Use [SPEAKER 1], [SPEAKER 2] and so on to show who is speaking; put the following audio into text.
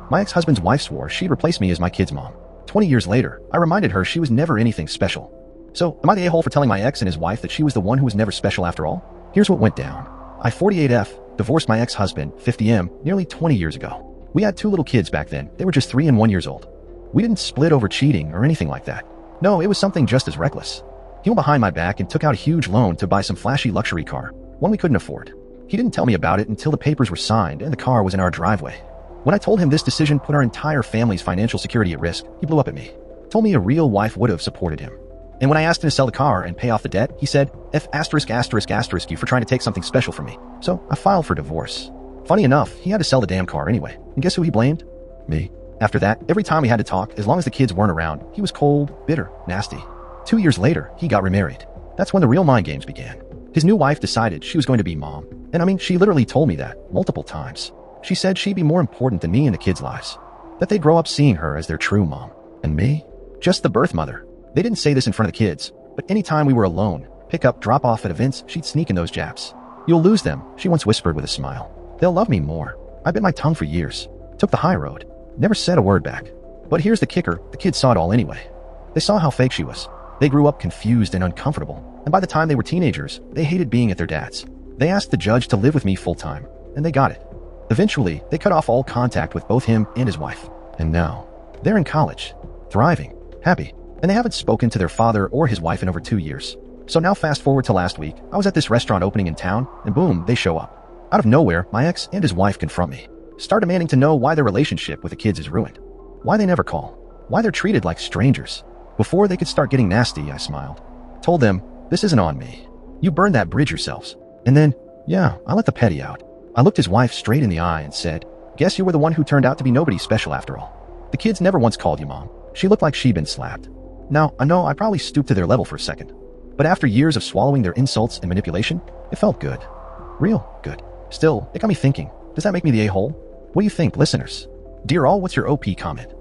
[SPEAKER 1] My ex-husband's wife swore she'd replace me as my kid's mom. 20 years later, I reminded her she was never anything special. So, am I the a-hole for telling my ex and his wife that she was the one who was never special after all? Here's what went down. I, 48F, divorced my ex-husband, 50M, nearly 20 years ago. We had 2 little kids back then. They were just 3 and 1 years old. We didn't split over cheating or anything like that. No, it was something just as reckless. He went behind my back and took out a huge loan to buy some flashy luxury car, one we couldn't afford. He didn't tell me about it until the papers were signed and the car was in our driveway. When I told him this decision put our entire family's financial security at risk, he blew up at me. Told me a real wife would have supported him. And when I asked him to sell the car and pay off the debt, he said, F*** you for trying to take something special from me. So I filed for divorce. Funny enough, he had to sell the damn car anyway. And guess who he blamed? Me. After that, every time we had to talk, as long as the kids weren't around, he was cold, bitter, nasty. 2 years later, he got remarried. That's when the real mind games began. His new wife decided she was going to be mom. And I mean, she literally told me that multiple times. She said she'd be more important than me in the kids' lives. That they'd grow up seeing her as their true mom. And me? Just the birth mother. They didn't say this in front of the kids, but anytime we were alone, pick up, drop off at events, she'd sneak in those jabs. You'll lose them, she once whispered with a smile. They'll love me more. I bit my tongue for years. Took the high road. Never said a word back. But here's the kicker, the kids saw it all anyway. They saw how fake she was. They grew up confused and uncomfortable, and by the time they were teenagers, they hated being at their dad's. They asked the judge to live with me full-time, and they got it. Eventually, they cut off all contact with both him and his wife. And now, they're in college, thriving, happy, and they haven't spoken to their father or his wife in over 2 years. So now fast forward to last week, I was at this restaurant opening in town, and boom, they show up. Out of nowhere, my ex and his wife confront me. Start demanding to know why their relationship with the kids is ruined. Why they never call. Why they're treated like strangers. Before they could start getting nasty, I smiled. Told them, this isn't on me. You burned that bridge yourselves. And then, yeah, I let the petty out. I looked his wife straight in the eye and said, guess you were the one who turned out to be nobody special after all. The kids never once called you mom. She looked like she'd been slapped. Now, I know I probably stooped to their level for a second. But after years of swallowing their insults and manipulation, it felt good. Real good. Still, it got me thinking, does that make me the a-hole? What do you think, listeners? Dear all, what's your OP comment?